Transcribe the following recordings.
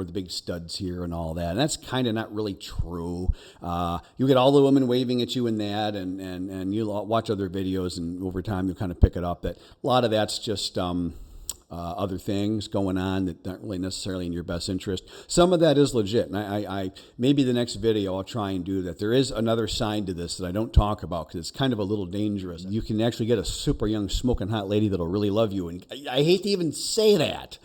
We're the big studs here and all that. And that's kind of not really true. You get all the women waving at you in that, and you watch other videos, and over time you'll kind of pick it up that a lot of that's just other things going on that aren't really necessarily in your best interest. Some of that is legit. And I maybe the next video I'll try and do that. There is another side to this that I don't talk about because it's kind of a little dangerous. You can actually get a super young smoking hot lady that'll really love you. And I hate to even say that.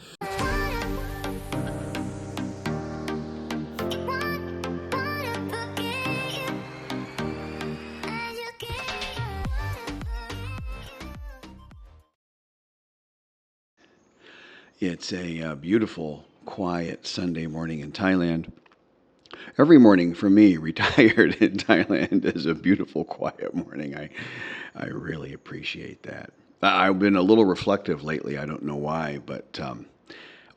It's a beautiful, quiet Sunday morning in Thailand. Every morning for me, retired in Thailand, is a beautiful, quiet morning. I really appreciate that. I've been a little reflective lately. I don't know why, but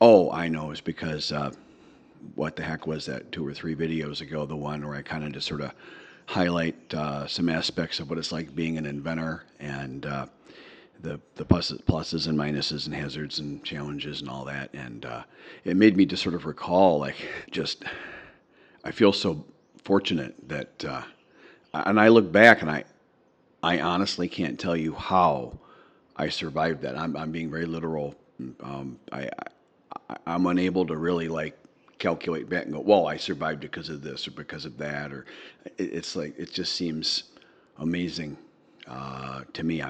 I know it's because what the heck was that 2 or 3 videos ago? The one where I kind of just sort of highlight some aspects of what it's like being an inventor and the pluses and minuses and hazards and challenges and all that. And it made me just sort of recall, I feel so fortunate that, and I look back and I honestly can't tell you how I survived that. I'm being very literal. I'm unable to really calculate back and go, well, I survived because of this or because of that, or it just seems amazing to me.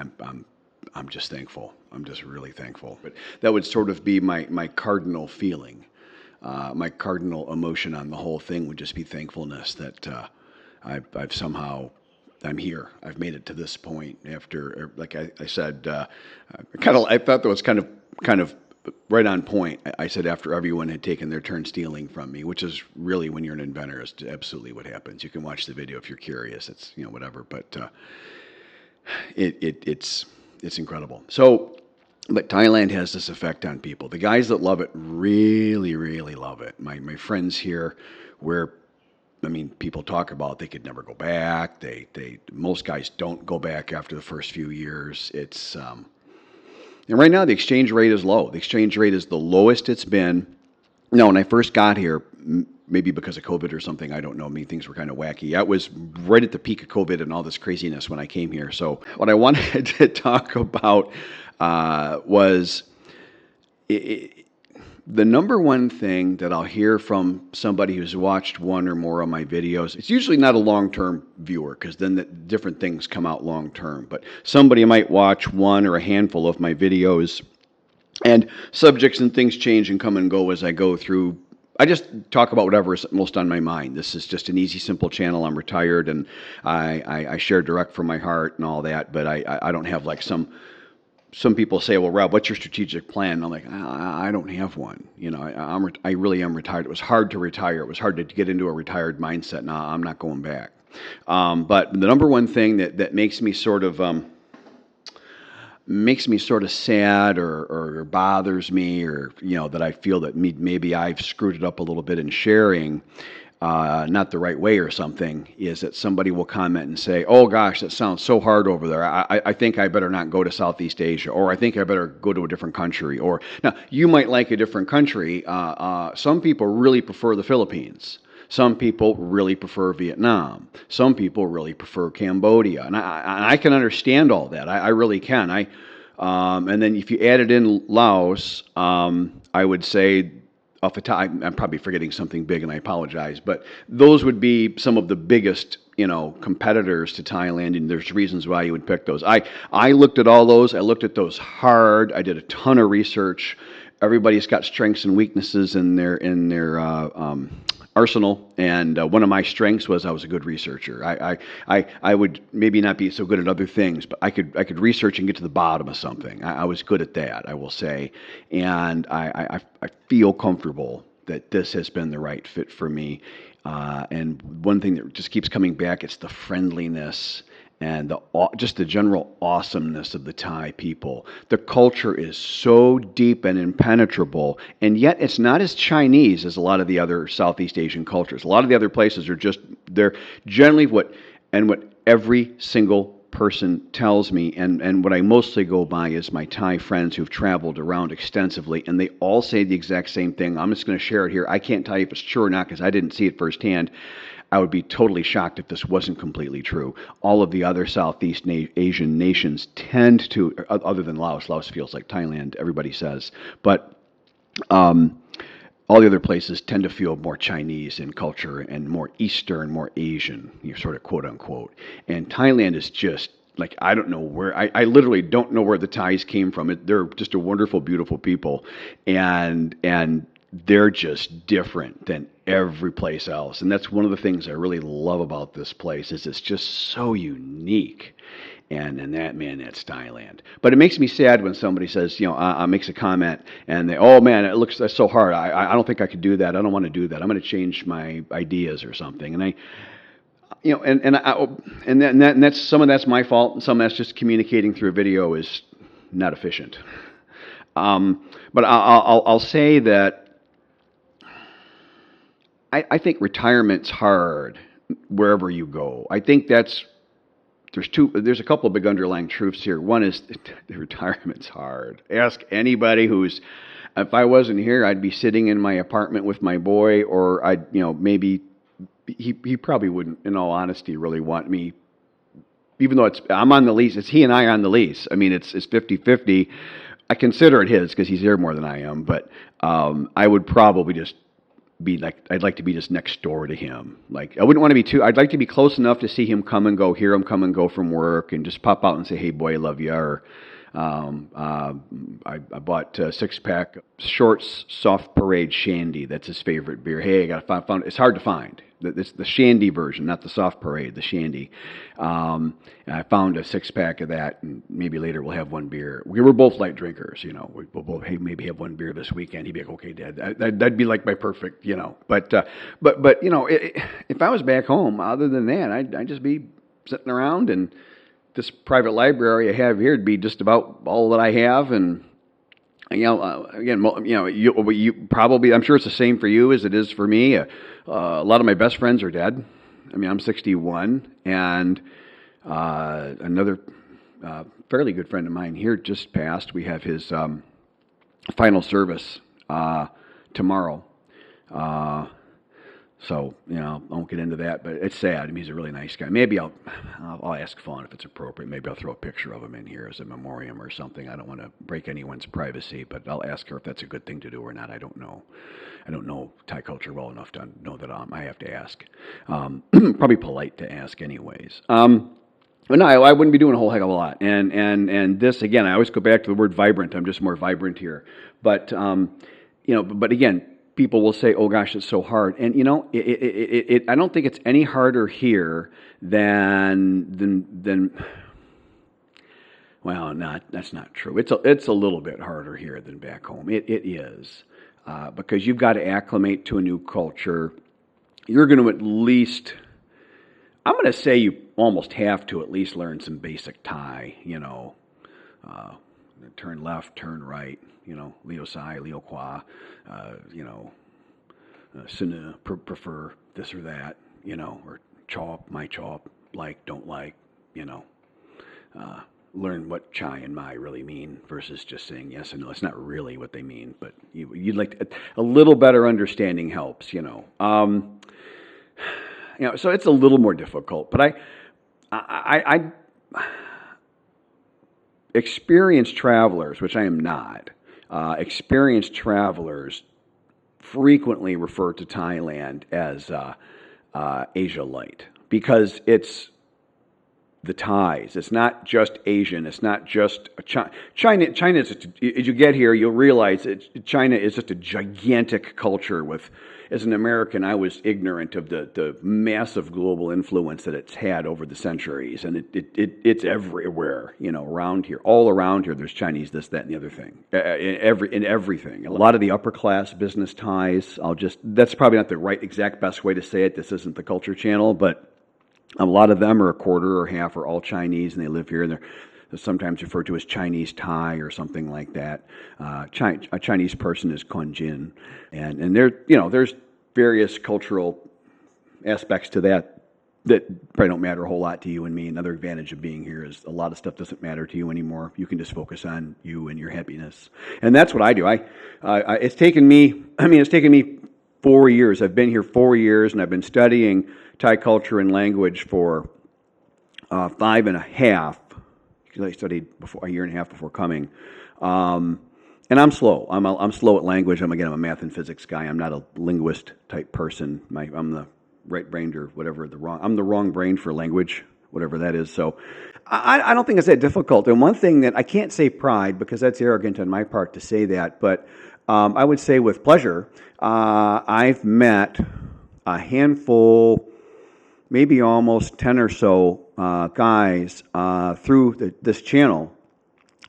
I'm just thankful. I'm just really thankful. But that would sort of be my cardinal feeling. My cardinal emotion on the whole thing would just be thankfulness that I've somehow, I'm here. I've made it to this point after, like I said, I thought that was kind of right on point. I said after everyone had taken their turn stealing from me, which is really, when you're an inventor, is absolutely what happens. You can watch the video if you're curious. It's, whatever. But it's incredible. So, but Thailand has this effect on people. The guys that love it really, really love it. My friends here, people talk about they could never go back. Most guys don't go back after the first few years. It's and right now the exchange rate is low. The exchange rate is the lowest it's been. No, when I first got here, maybe because of COVID or something, I don't know. Things were kind of wacky. I was right at the peak of COVID and all this craziness when I came here. So what I wanted to talk about was the number one thing that I'll hear from somebody who's watched one or more of my videos. It's usually not a long-term viewer because then different things come out long-term. But somebody might watch one or a handful of my videos, and subjects and things change and come and go as I go through. I just talk about whatever is most on my mind. This is just an easy, simple channel. I'm retired, and I share direct from my heart and all that, but I don't have some people say, well, Rob, what's your strategic plan? And I'm like, I don't have one. I really am retired. It was hard to retire. It was hard to get into a retired mindset. No, I'm not going back. But the number one thing that makes me sort of sad or bothers me, or that I feel that maybe I've screwed it up a little bit in sharing, not the right way or something, is that somebody will comment and say, oh gosh, that sounds so hard over there. I think I better not go to Southeast Asia, or I think I better go to a different country. Or now you might like a different country. Some people really prefer the Philippines. Some people really prefer Vietnam. Some people really prefer Cambodia. And I can understand all that. I really can. And then if you added in Laos, I would say, off the top, I'm probably forgetting something big, and I apologize, but those would be some of the biggest, competitors to Thailand, and there's reasons why you would pick those. I looked at all those. I looked at those hard. I did a ton of research. Everybody's got strengths and weaknesses in their arsenal, and one of my strengths was I was a good researcher. I would maybe not be so good at other things, but I could research and get to the bottom of something. I was good at that, I will say, and I feel comfortable that this has been the right fit for me. And one thing that just keeps coming back, it's the friendliness and just the general awesomeness of the Thai people. The culture is so deep and impenetrable, and yet it's not as Chinese as a lot of the other Southeast Asian cultures. A lot of the other places they're generally what every single person tells me, and what I mostly go by is my Thai friends who've traveled around extensively, and they all say the exact same thing. I'm just going to share it here. I can't tell you if it's true or not because I didn't see it firsthand. I would be totally shocked if this wasn't completely true. All of the other Southeast Asian nations tend to, other than Laos, Laos feels like Thailand, everybody says, but all the other places tend to feel more Chinese in culture and more Eastern, more Asian, you sort of quote unquote. And Thailand is just like, I don't know where, I literally don't know where the Thais came from. They're just a wonderful, beautiful people. And they're just different than every place else. And that's one of the things I really love about this place is it's just so unique. And that, man, that's Thailand. But it makes me sad when somebody says, makes a comment and they, oh man, it looks that's so hard. I don't think I could do that. I don't want to do that. I'm going to change my ideas or something. And and that's some of that's my fault, and some of that's just communicating through a video is not efficient. But I'll say that I think retirement's hard wherever you go. I think there's a couple of big underlying truths here. One is the retirement's hard. Ask anybody if I wasn't here, I'd be sitting in my apartment with my boy, or maybe he probably wouldn't, in all honesty, really want me, even though I'm on the lease, it's he and I on the lease. I mean, it's 50-50. I consider it his because he's here more than I am, but I would probably just I'd like to be just next door to him. Like, I wouldn't want to be I'd like to be close enough to see him come and go, hear him come and go from work, and just pop out and say, hey, boy, I love you. Or I bought a 6-pack Shorts Soft Parade Shandy. That's his favorite beer. Hey, I found it's hard to find. It's the Shandy version, not the Soft Parade, the Shandy. And I found a 6-pack of that, and maybe later we'll have one beer. We were both light drinkers, We'll both, hey, maybe have one beer this weekend. He'd be like, okay, Dad, that'd be like my perfect, But if I was back home, other than that, I'd just be sitting around, and this private library I have here would be just about all that I have, and again, you probably, I'm sure it's the same for you as it is for me. A lot of my best friends are dead. I mean, I'm 61, and another fairly good friend of mine here just passed. We have his final service tomorrow. So, I won't get into that, but it's sad. I mean, he's a really nice guy. Maybe I'll ask Fawn if it's appropriate. Maybe I'll throw a picture of him in here as a memoriam or something. I don't want to break anyone's privacy, but I'll ask her if that's a good thing to do or not. I don't know. I don't know Thai culture well enough to know that I have to ask. Probably polite to ask anyways. But no, I wouldn't be doing a whole heck of a lot. And this, again, I always go back to the word vibrant. I'm just more vibrant here. But, but again, people will say, "Oh gosh, it's so hard," and I don't think it's any harder here than. Well, that's not true. It's a little bit harder here than back home. It is because you've got to acclimate to a new culture. You're going to at least, I'm going to say you almost have to at least learn some basic Thai. Turn left, turn right. Leo Sai, Leo Qua, Sina, prefer this or that, or chop, my chop, like, don't like, learn what chai and mai really mean versus just saying yes and no. It's not really what they mean, but you'd like a little better understanding helps, So it's a little more difficult, but I experienced travelers, which I am not, experienced travelers frequently refer to Thailand as Asia Light because it's the Thais. It's not just Asian. It's not just China. China is, as you get here, you'll realize that China is just a gigantic culture with, as an American, I was ignorant of the massive global influence that it's had over the centuries, and it's everywhere, around here, all around here. There's Chinese, this, that, and the other thing, in everything. A lot of the upper class business ties. That's probably not the exact best way to say it. This isn't the Culture Channel, but a lot of them are a quarter or half or all Chinese, and they live here, and they're sometimes referred to as Chinese Thai or something like that. A Chinese person is Konjin, and there's various cultural aspects to that that probably don't matter a whole lot to you and me. Another advantage of being here is a lot of stuff doesn't matter to you anymore. You can just focus on you and your happiness, and that's what I do. It's taken me. I mean, it's taken me 4 years. I've been here 4 years, and I've been studying Thai culture and language for 5.5. Because I studied before a year and a half before coming. And I'm slow. I'm slow at language. I'm a math and physics guy. I'm not a linguist type person. I'm the right-brained or whatever. I'm the wrong brain for language, whatever that is. So I don't think it's that difficult. And one thing that I can't say pride because that's arrogant on my part to say that, but I would say with pleasure, I've met a handful, maybe almost 10 or so guys through this channel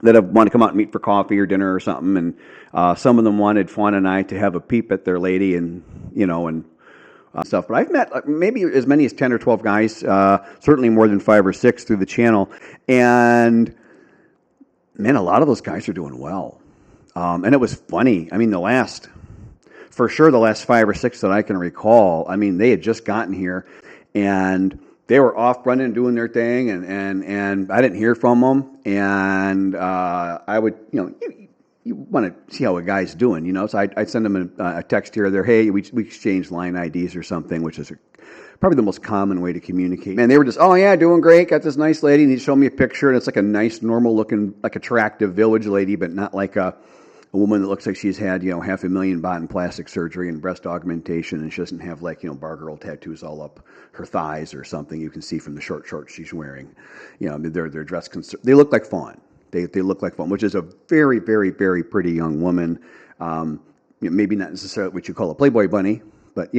that have want to come out and meet for coffee or dinner or something, and some of them wanted Fawn and I to have a peep at their lady and stuff. But I've met maybe as many as 10 or 12 guys, certainly more than 5 or 6 through the channel, and man, a lot of those guys are doing well. And it was funny. I mean, for sure the last 5 or 6 that I can recall, I mean, they had just gotten here, and they were off running and doing their thing, and I didn't hear from them. And I would, you want to see how a guy's doing, so I'd send them a text here or there, hey, we exchanged line IDs or something, which is probably the most common way to communicate. And they were just, oh yeah, doing great, got this nice lady, and he'd show me a picture, and it's like a nice, normal-looking, like attractive village lady, but not like a woman that looks like she's had, $500,000 baht in plastic surgery and breast augmentation, and she doesn't have bar girl tattoos all up her thighs or something you can see from the short shorts she's wearing. They're dressed, they look like Fawn. They look like Fawn, which is a very, very, very pretty young woman. Maybe not necessarily what you call a Playboy bunny, but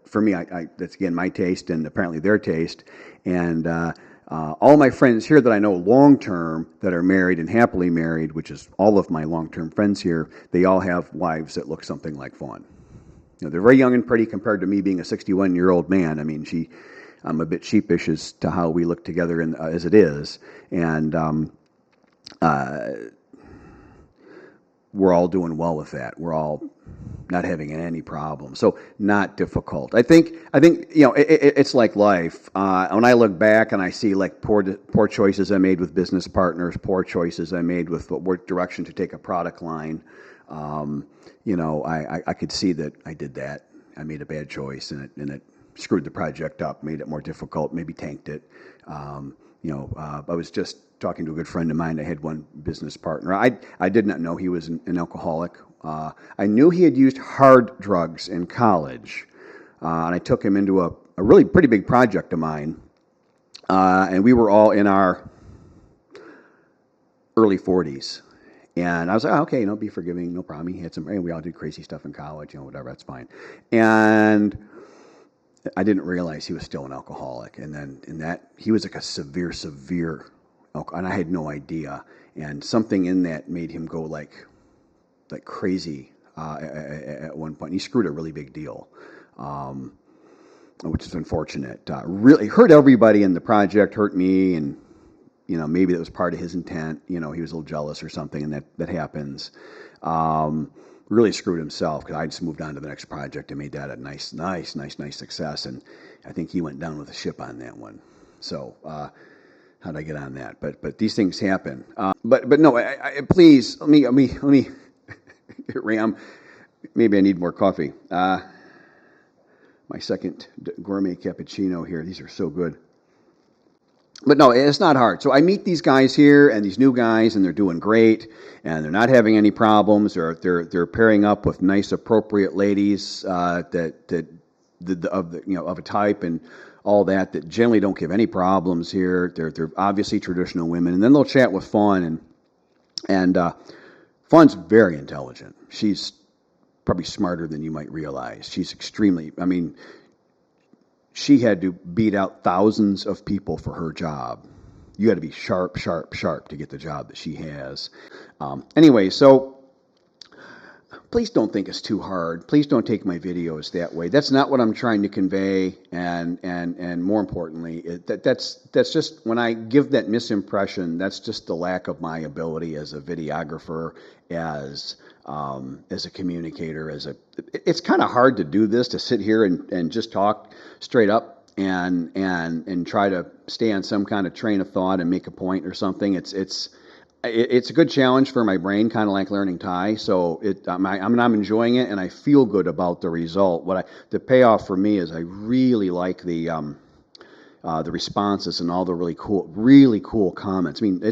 for me, that's again my taste and apparently their taste. And all my friends here that I know long-term that are married and happily married, which is all of my long-term friends here, they all have wives that look something like Fawn. They're very young and pretty compared to me being a 61-year-old man. I mean, I'm a bit sheepish as to how we look together as it is. And we're all doing well with that. We're all not having any problems. So not difficult. I think it's like life. When I look back and I see like poor choices I made with business partners, poor choices I made with what direction to take a product line, I could see that I did that. I made a bad choice and it screwed the project up, made it more difficult, maybe tanked it. I was just talking to a good friend of mine. I had one business partner. I did not know he was an alcoholic. I knew he had used hard drugs in college, and I took him into a really pretty big project of mine, and we were all in our early 40s. And I was like, oh, okay, be forgiving, no problem. He had we all did crazy stuff in college, whatever, that's fine. And I didn't realize he was still an alcoholic. And then he was like a severe, and I had no idea. And something in that made him go like crazy at one point. He screwed a really big deal, which is unfortunate. Really hurt everybody in the project, hurt me, and maybe that was part of his intent. He was a little jealous or something, and that happens. Really screwed himself because I just moved on to the next project and made that a nice success. And I think he went down with a ship on that one. So how'd I get on that? But these things happen. But no, please let me Ram. Maybe I need more coffee. My second gourmet cappuccino here. These are so good. But no, it's not hard. So I meet these guys here and these new guys, and they're doing great, and they're not having any problems, or they're pairing up with nice, appropriate ladies of a type and all that generally don't give any problems here. They're obviously traditional women, and then they'll chat with Fawn, and Fawn's very intelligent. She's probably smarter than you might realize. She's extremely. I mean, she had to beat out thousands of people for her job. You got to be sharp to get the job that she has. Anyway, so please don't think it's too hard. Please don't take my videos that way. That's not what I'm trying to convey. And more importantly, that's just when I give that misimpression. That's just the lack of my ability as a videographer, as a communicator, it's kind of hard to do this, to sit here and just talk straight up and try to stay on some kind of train of thought and make a point or something. It's a good challenge for my brain, kind of like learning Thai. So I'm enjoying it, and I feel good about the result. The payoff for me is I really like the responses and all the really cool comments. I mean,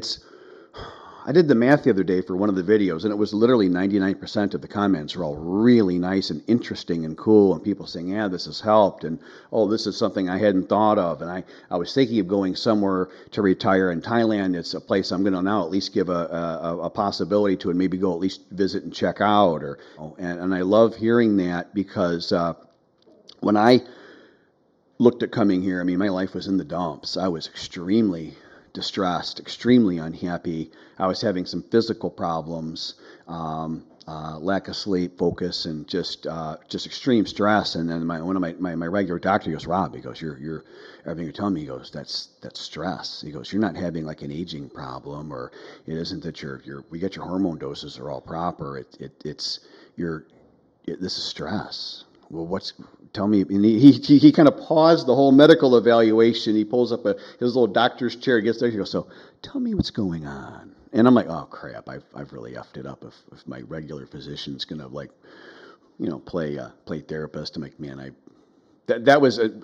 I did the math the other day for one of the videos, and it was literally 99% of the comments were all really nice and interesting and cool, and people saying, yeah, this has helped, and oh, this is something I hadn't thought of, and I was thinking of going somewhere to retire in Thailand. It's a place I'm going to now at least give a possibility to, and maybe go at least visit and check out, and I love hearing that because when I looked at coming here, I mean, my life was in the dumps. I was extremely distressed, extremely unhappy. I was having some physical problems, lack of sleep, focus, and just extreme stress. And then one of my regular doctor goes, Rob, he goes, you're everything you're telling me, he goes, that's stress. He goes, you're not having like an aging problem, or it isn't that we get your hormone doses are all proper. This is stress. Well, tell me, and he kind of paused the whole medical evaluation. He pulls up his little doctor's chair, gets there, he goes, so tell me what's going on. And I'm like, oh crap, I've really effed it up if my regular physician's gonna play therapist. I'm like, man,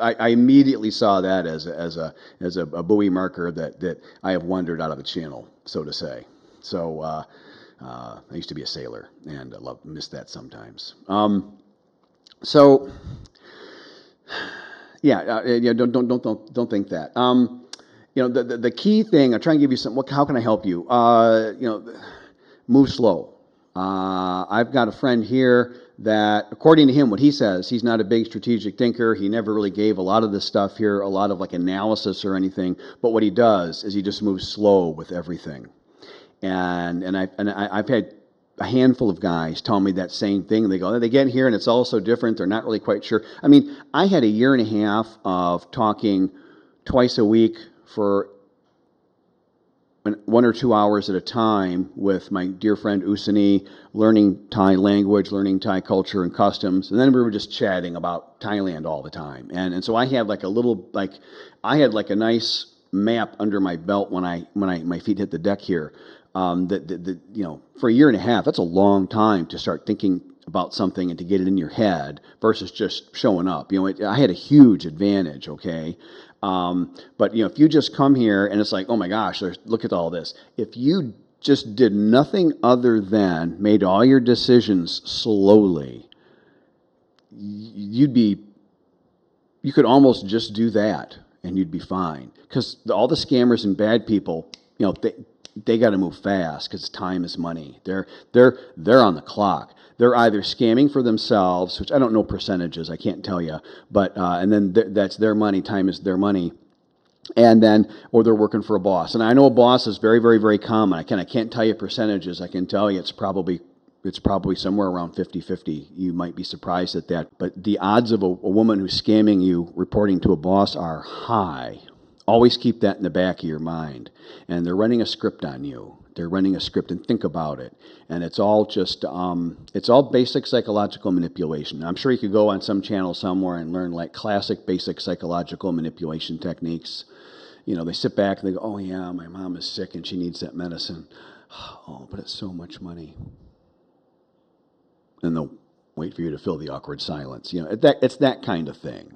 I immediately saw that as a buoy marker that I have wandered out of the channel, so to say. So I used to be a sailor, and I miss that sometimes. So, yeah, don't think that. The key thing. I'm trying to give you some. How can I help you? Move slow. I've got a friend here that, according to him, what he says, he's not a big strategic thinker. He never really gave a lot of this stuff here, a lot of like analysis or anything. But what he does is he just moves slow with everything. And I've had a handful of guys tell me that same thing. They get here and it's all so different. They're not really quite sure. I mean, I had a year and a half of talking twice a week for 1 or 2 hours at a time with my dear friend Usani, learning Thai language, learning Thai culture and customs. And then we were just chatting about Thailand all the time. And so I had like a nice map under my belt when my feet hit the deck here. For a year and a half, that's a long time to start thinking about something and to get it in your head versus just showing up. I had a huge advantage, okay? But if you just come here and it's like, oh my gosh, look at all this. If you just did nothing other than made all your decisions slowly, you could almost just do that and you'd be fine. Because all the scammers and bad people, they got to move fast because time is money. They're on the clock. They're either scamming for themselves, which I don't know percentages, I can't tell you, but and then that's their money. Time is their money, or they're working for a boss. And I know a boss is very, very, very common. I can't tell you percentages. I can tell you it's probably somewhere around 50-50. You might be surprised at that, but the odds of a woman who's scamming you reporting to a boss are high. Always keep that in the back of your mind. And they're running a script on you. They're running a script, and think about it. And it's all just, it's all basic psychological manipulation. I'm sure you could go on some channel somewhere and learn like classic basic psychological manipulation techniques. They sit back and they go, oh yeah, my mom is sick and she needs that medicine. Oh, but it's so much money. And they'll wait for you to fill the awkward silence. It's that kind of thing.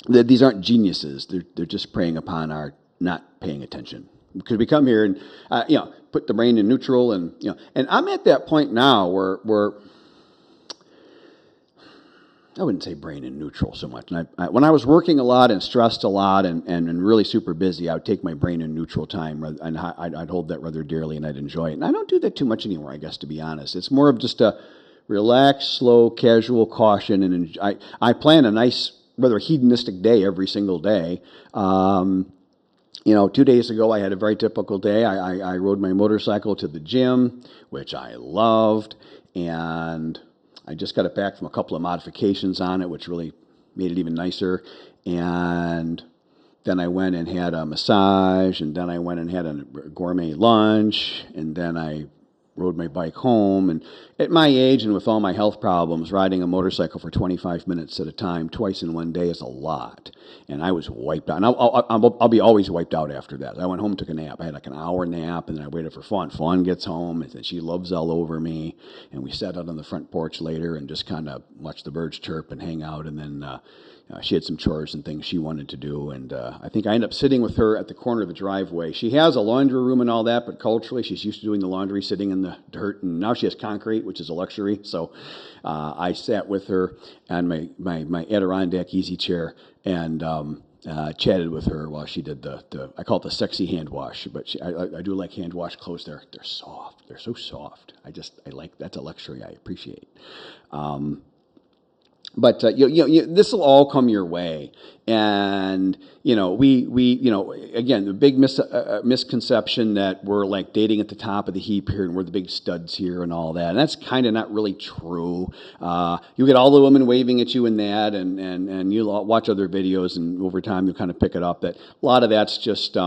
These aren't geniuses. They're just preying upon our not paying attention. Because we come here and put the brain in neutral, and I'm at that point now where I wouldn't say brain in neutral so much. And when I was working a lot and stressed a lot and really super busy, I would take my brain in neutral time, and I'd hold that rather dearly, and I'd enjoy it. And I don't do that too much anymore, I guess, to be honest. It's more of just a relaxed, slow, casual caution, and I plan a nice, rather hedonistic day every single day. 2 days ago, I had a very typical day. I rode my motorcycle to the gym, which I loved, and I just got it back from a couple of modifications on it, which really made it even nicer. And then I went and had a massage, and then I went and had a gourmet lunch, and then I rode my bike home. And at my age and with all my health problems, riding a motorcycle for 25 minutes at a time, twice in one day, is a lot. And I was wiped out. And I'll be always wiped out after that. I went home and took a nap. I had like an hour nap, and then I waited for Fawn. Fawn gets home, and she loves all over me. And we sat out on the front porch later and just kind of watched the birds chirp and hang out. And then she had some chores and things she wanted to do, and I think I ended up sitting with her at the corner of the driveway. She has a laundry room and all that, but culturally she's used to doing the laundry sitting in the dirt, and now she has concrete, which is a luxury. So I sat with her on my Adirondack easy chair and chatted with her while she did I call it the sexy hand wash, but I do like hand wash clothes. They're soft. They're so soft. I like, that's a luxury I appreciate. But this will all come your way, and again, the big misconception that we're like dating at the top of the heap here, and we're the big studs here, and all that, and that's kind of not really true. You get all the women waving at you in that, and you watch other videos, and over time you'll kind of pick it up that a lot of that's just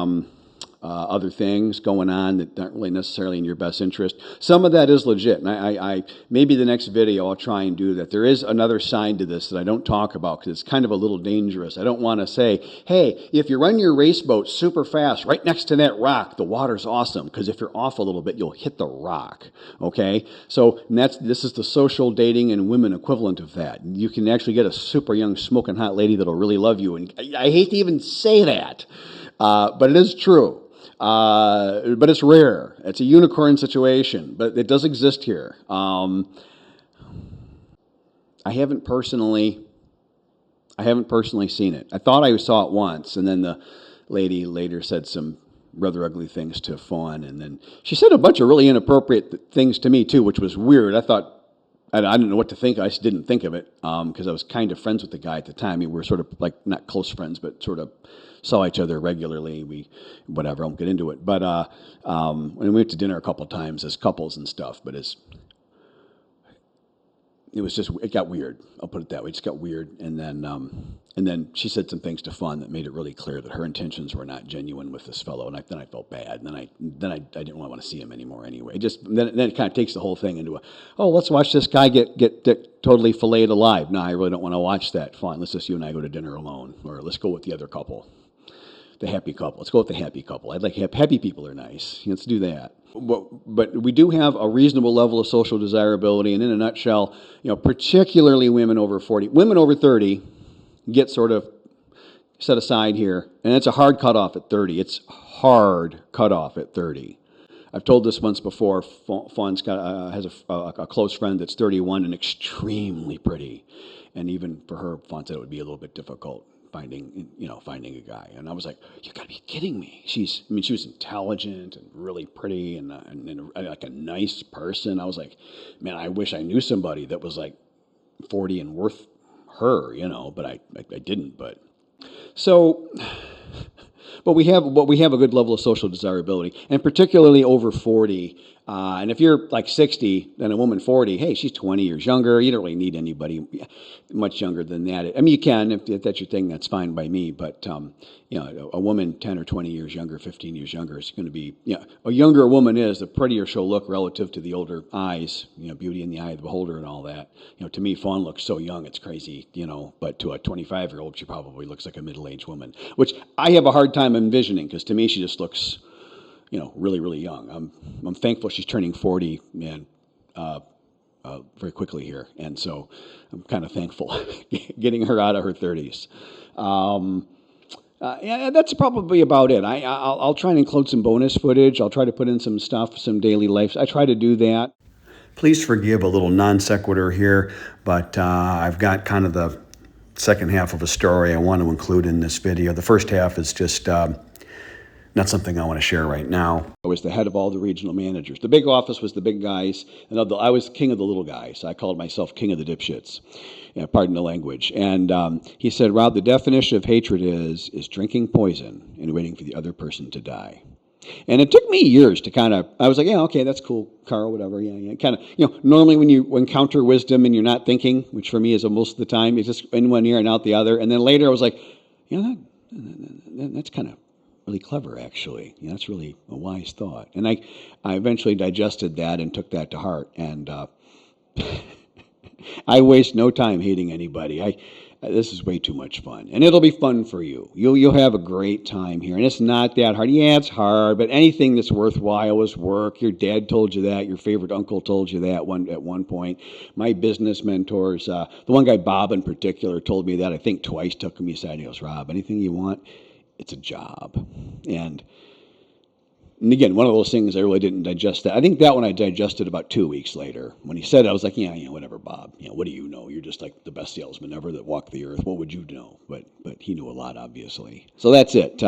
other things going on that aren't really necessarily in your best interest. Some of that is legit, and I maybe the next video I'll try and do that. There is another side to this that I don't talk about because it's kind of a little dangerous. I don't want to say, hey, if you run your race boat super fast right next to that rock, the water's awesome, because if you're off a little bit, you'll hit the rock, okay? So this is the social dating and women equivalent of that. You can actually get a super young smoking hot lady that'll really love you, and I hate to even say that, but it is true. But it's rare. It's a unicorn situation, but it does exist here. I haven't personally seen it. I thought I saw it once, and then the lady later said some rather ugly things to Fawn, and then she said a bunch of really inappropriate things to me too, which was weird. I didn't know what to think. I just didn't think of it because I was kind of friends with the guy at the time. I mean, we were sort of like not close friends, but sort of saw each other regularly. I won't get into it. But and we went to dinner a couple of times as couples and stuff. But it got weird. I'll put it that way. It just got weird. And then she said some things to Fawn that made it really clear that her intentions were not genuine with this fellow. And then I felt bad. And then I didn't want to see him anymore anyway. Then it kind of takes the whole thing into let's watch this guy get totally filleted alive. No, I really don't want to watch that. Fine, let's just you and I go to dinner alone, or let's go with the other couple. The happy couple. Let's go with the happy couple. I'd like happy people are nice. Let's do that. But we do have a reasonable level of social desirability, and in a nutshell, particularly women over 40, women over 30 get sort of set aside here, and it's a hard cutoff at 30. It's hard cutoff at 30. I've told this once before. Fawn's has a close friend that's 31 and extremely pretty, and even for her, Fawn said it would be a little bit difficult finding a guy. And I was like, you gotta be kidding me. She was intelligent and really pretty and like a nice person. I was like, man, I wish I knew somebody that was like 40 and worth her, but I didn't. But we have a good level of social desirability, and particularly over 40. And if you're like 60, then a woman 40, hey, she's 20 years younger. You don't really need anybody much younger than that. I mean, you can, if that's your thing, that's fine by me. But, a woman 10 or 20 years younger, 15 years younger is going to be, a younger a woman is, the prettier she'll look relative to the older eyes, beauty in the eye of the beholder and all that. To me, Fawn looks so young, it's crazy, but to a 25-year-old, she probably looks like a middle-aged woman, which I have a hard time envisioning, because to me, she just looks really, really young. I'm thankful she's turning 40, man, very quickly here, and so I'm kind of thankful getting her out of her 30s. Yeah, that's probably about it. I'll try and include some bonus footage. I'll try to put in some stuff, some daily life. I try to do that. Please forgive a little non sequitur here, but I've got kind of the second half of a story I want to include in this video. The first half is just not something I want to share right now. I was the head of all the regional managers. The big office was the big guys, and I was king of the little guys. I called myself king of the dipshits. Pardon the language. And he said, Rob, the definition of hatred is drinking poison and waiting for the other person to die. And it took me years to I was like, yeah, okay, that's cool, Carl, whatever. Yeah. Kind of, normally when you encounter wisdom and you're not thinking, which for me is most of the time, it's just in one ear and out the other. And then later I was like, that's kind of really clever, actually. You know, that's really a wise thought. And I eventually digested that and took that to heart. And I waste no time hating anybody. This is way too much fun, and it'll be fun for you. You'll have a great time here, and it's not that hard. Yeah, it's hard, but anything that's worthwhile is work. Your dad told you that. Your favorite uncle told you that at one point. My business mentors, the one guy, Bob in particular, told me that I think twice. Took me aside and he goes, "Rob, anything you want, it's a job." And again, one of those things I really didn't digest that. I think that one I digested about 2 weeks later. When he said it, I was like, yeah, whatever, Bob. What do you know? You're just like the best salesman ever that walked the earth. What would you know? But he knew a lot, obviously. So that's it.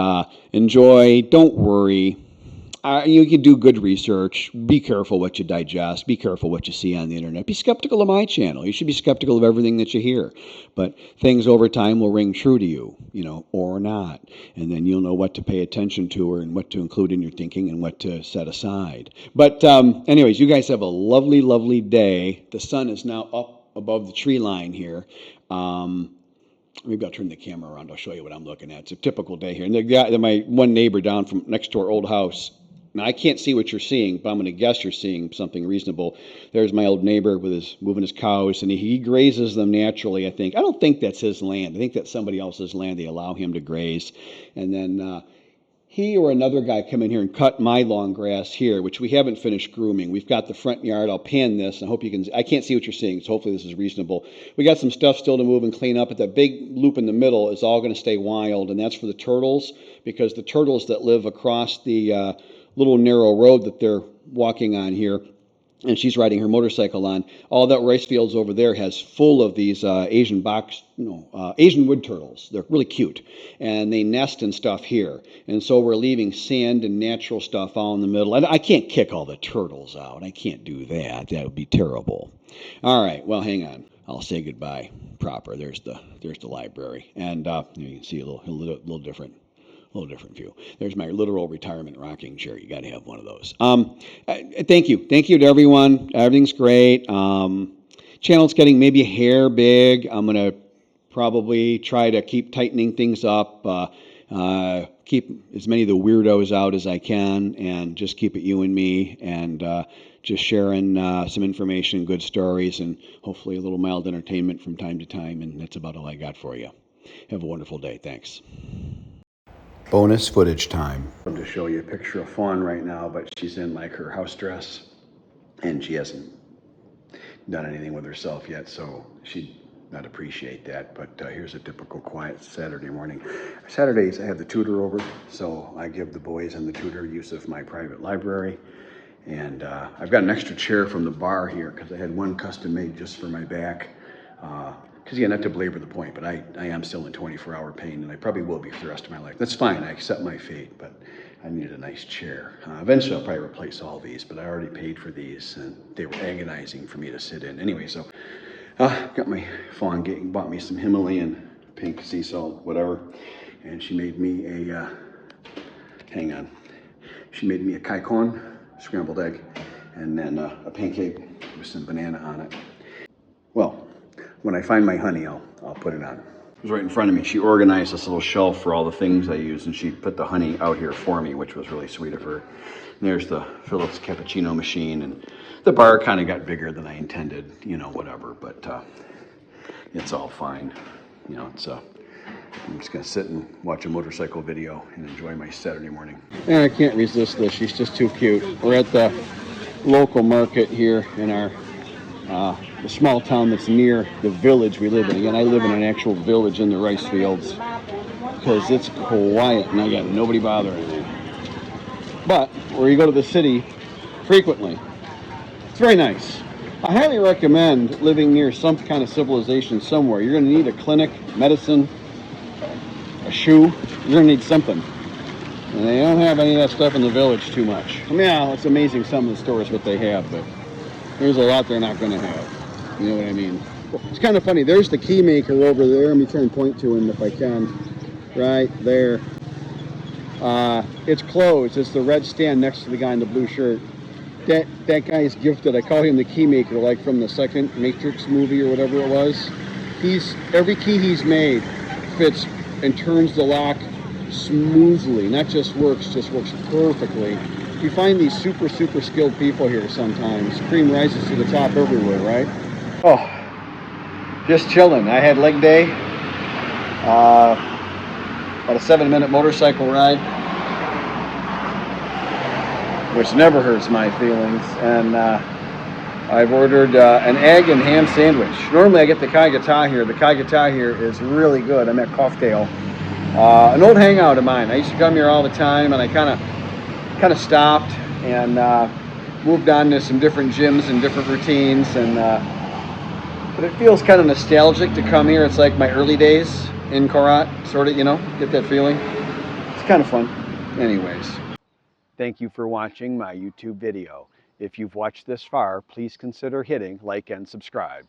Enjoy. Don't worry. You can do good research. Be careful what you digest. Be careful what you see on the internet. Be skeptical of my channel. You should be skeptical of everything that you hear. But things over time will ring true to you, or not. And then you'll know what to pay attention to and what to include in your thinking and what to set aside. But anyways, you guys have a lovely, lovely day. The sun is now up above the tree line here. Maybe I'll turn the camera around. I'll show you what I'm looking at. It's a typical day here. And my one neighbor down from next to our old house. Now, I can't see what you're seeing, but I'm going to guess you're seeing something reasonable. There's my old neighbor with moving his cows, and he grazes them naturally, I think. I don't think that's his land. I think that's somebody else's land. They allow him to graze. And then he or another guy come in here and cut my long grass here, which we haven't finished grooming. We've got the front yard. I'll pan this. I hope you can. I can't see what you're seeing, so hopefully this is reasonable. We got some stuff still to move and clean up, but that big loop in the middle is all going to stay wild, and that's for the turtles, because the turtles that live across the little narrow road that they're walking on here, and she's riding her motorcycle on, all that rice fields over there has full of these Asian wood turtles. They're really cute, and they nest and stuff here. And so we're leaving sand and natural stuff all in the middle. I can't kick all the turtles out. I can't do that. That would be terrible. All right, well, hang on. I'll say goodbye proper. There's the library, and you can see a little different. A little different view. There's my literal retirement rocking chair. You got to have one of those. Thank you. Thank you to everyone. Everything's great. Channel's getting maybe a hair big. I'm going to probably try to keep tightening things up, keep as many of the weirdos out as I can, and just keep it you and me, and just sharing some information, good stories, and hopefully a little mild entertainment from time to time, and that's about all I got for you. Have a wonderful day. Thanks. Bonus footage time. I'm to show you a picture of Fawn right now, but she's in like her house dress, and she hasn't done anything with herself yet, so she'd not appreciate that. But here's a typical quiet Saturday morning. Saturdays I have the tutor over, so I give the boys and the tutor use of my private library. And I've got an extra chair from the bar here because I had one custom made just for my back. Because again, not to belabor the point, but I am still in 24-hour pain, and I probably will be for the rest of my life. That's fine. I accept my fate, but I needed a nice chair. Eventually, I'll probably replace all these, but I already paid for these, and they were agonizing for me to sit in. Anyway, so got my Fawn bought me some Himalayan pink sea salt, whatever, and she made me she made me a kai corn, scrambled egg, and then a pancake with some banana on it. Well, when I find my honey, I'll put it on. It was right in front of me. She organized this little shelf for all the things I use, and she put the honey out here for me, which was really sweet of her. And there's the Phillips cappuccino machine, and the bar kind of got bigger than I intended, whatever, but it's all fine. I'm just going to sit and watch a motorcycle video and enjoy my Saturday morning. And I can't resist this. She's just too cute. We're at the local market here in our the small town that's near the village we live in. Again, I live in an actual village in the rice fields because it's quiet and I got nobody bothering me. But where you go to the city frequently, it's very nice. I highly recommend living near some kind of civilization somewhere. You're going to need a clinic, medicine, a shoe. You're going to need something. And they don't have any of that stuff in the village too much. Yeah, it's amazing some of the stores what they have, but there's a lot they're not going to have. You know what I mean? It's kind of funny. There's the key maker over there. Let me try and point to him if I can. Right there. It's closed. It's the red stand next to the guy in the blue shirt. That guy's gifted. I call him the key maker, like from the second Matrix movie or whatever it was. Every key he's made fits and turns the lock smoothly. Not just works perfectly. You find these super skilled people here sometimes. Cream rises to the top everywhere, right? Oh, just chilling. I had leg day. About a 7-minute motorcycle ride, which never hurts my feelings. And I've ordered an egg and ham sandwich. Normally I get the Kaigata here. The Kaigata here is really good. I'm at Coughdale. An old hangout of mine. I used to come here all the time, and I kind of stopped and moved on to some different gyms and different routines. And but it feels kind of nostalgic to come here. It's like my early days in Korat, sort of, you know, get that feeling. It's kind of fun. Anyways, thank you for watching my YouTube video. If you've watched this far, please consider hitting like and subscribe.